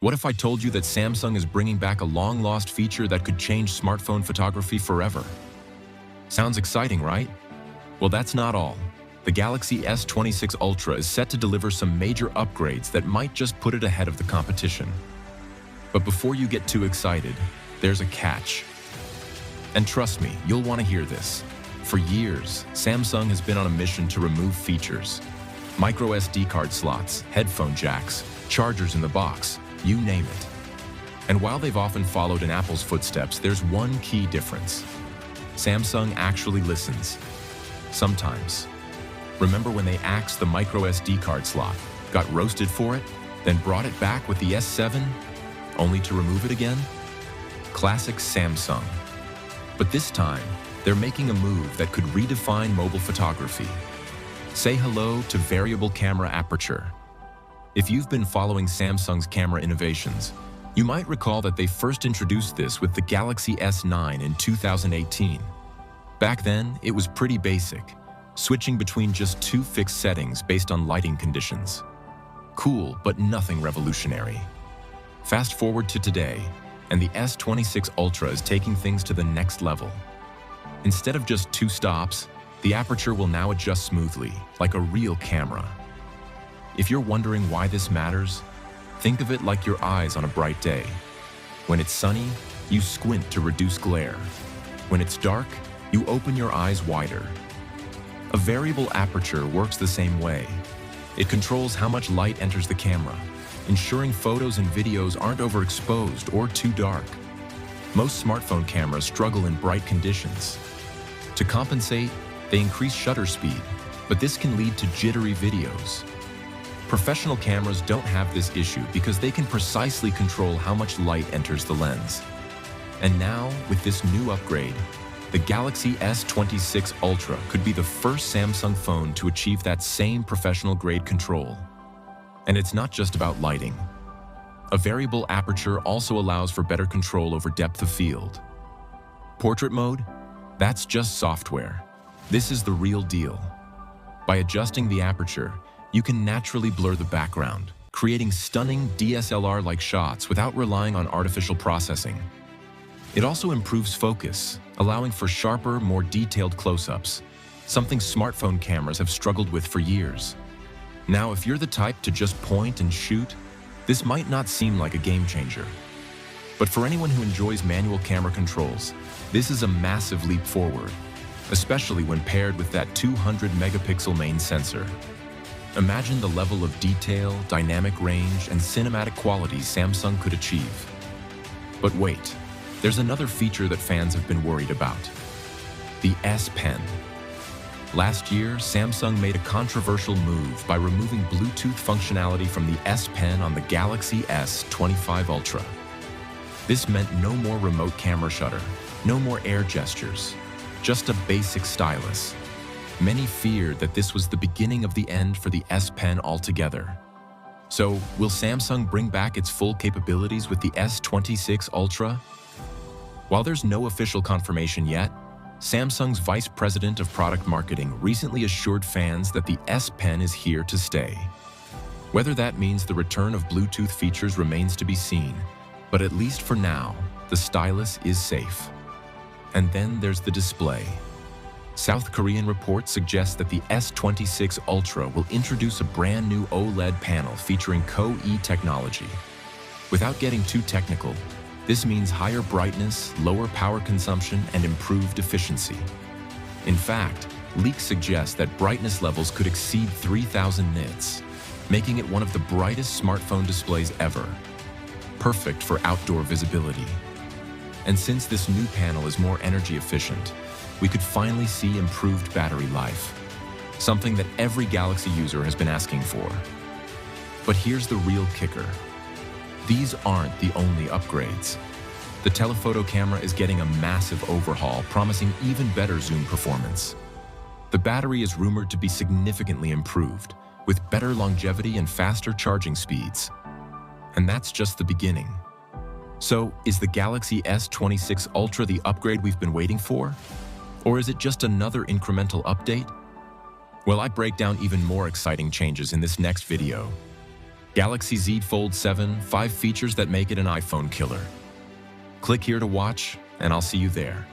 What if I told you that Samsung is bringing back a long-lost feature that could change smartphone photography forever? Sounds exciting, right? Well, that's not all. The Galaxy S26 Ultra is set to deliver some major upgrades that might just put it ahead of the competition. But before you get too excited, there's a catch. And trust me, you'll want to hear this. For years, Samsung has been on a mission to remove features. Micro SD card slots, headphone jacks, chargers in the box, you name it. And while they've often followed in Apple's footsteps, there's one key difference. Samsung actually listens. Sometimes. Remember when they axed the micro SD card slot, got roasted for it, then brought it back with the S7, only to remove it again? Classic Samsung. But this time, they're making a move that could redefine mobile photography. Say hello to variable camera aperture. If you've been following Samsung's camera innovations, you might recall that they first introduced this with the Galaxy S9 in 2018. Back then, it was pretty basic, switching between just two fixed settings based on lighting conditions. Cool, but nothing revolutionary. Fast forward to today, and the S26 Ultra is taking things to the next level. Instead of just two stops, the aperture will now adjust smoothly, like a real camera. If you're wondering why this matters, think of it like your eyes on a bright day. When it's sunny, you squint to reduce glare. When it's dark, you open your eyes wider. A variable aperture works the same way. It controls how much light enters the camera, ensuring photos and videos aren't overexposed or too dark. Most smartphone cameras struggle in bright conditions. To compensate, they increase shutter speed, but this can lead to jittery videos. Professional cameras don't have this issue because they can precisely control how much light enters the lens. And now, with this new upgrade, the Galaxy S26 Ultra could be the first Samsung phone to achieve that same professional-grade control. And it's not just about lighting. A variable aperture also allows for better control over depth of field. Portrait mode? That's just software. This is the real deal. By adjusting the aperture, you can naturally blur the background, creating stunning DSLR-like shots without relying on artificial processing. It also improves focus, allowing for sharper, more detailed close-ups, something smartphone cameras have struggled with for years. Now, if you're the type to just point and shoot, this might not seem like a game changer. But for anyone who enjoys manual camera controls, this is a massive leap forward, especially when paired with that 200-megapixel main sensor. Imagine the level of detail, dynamic range, and cinematic qualities Samsung could achieve. But wait, there's another feature that fans have been worried about: the S Pen. Last year, Samsung made a controversial move by removing Bluetooth functionality from the S Pen on the Galaxy S25 Ultra. This meant no more remote camera shutter, no more air gestures, just a basic stylus. Many feared that this was the beginning of the end for the S Pen altogether. So, will Samsung bring back its full capabilities with the S26 Ultra? While there's no official confirmation yet, Samsung's Vice President of Product Marketing recently assured fans that the S Pen is here to stay. Whether that means the return of Bluetooth features remains to be seen, but at least for now, the stylus is safe. And then there's the display. South Korean reports suggest that the S26 Ultra will introduce a brand new OLED panel featuring Co-E technology. Without getting too technical, this means higher brightness, lower power consumption, and improved efficiency. In fact, leaks suggest that brightness levels could exceed 3000 nits, making it one of the brightest smartphone displays ever. Perfect for outdoor visibility. And since this new panel is more energy efficient, we could finally see improved battery life, something that every Galaxy user has been asking for. But here's the real kicker. These aren't the only upgrades. The telephoto camera is getting a massive overhaul, promising even better zoom performance. The battery is rumored to be significantly improved, with better longevity and faster charging speeds. And that's just the beginning. So, is the Galaxy S26 Ultra the upgrade we've been waiting for? Or is it just another incremental update? Well, I break down even more exciting changes in this next video. Galaxy Z Fold 7, 5 features that make it an iPhone killer. Click here to watch, and I'll see you there.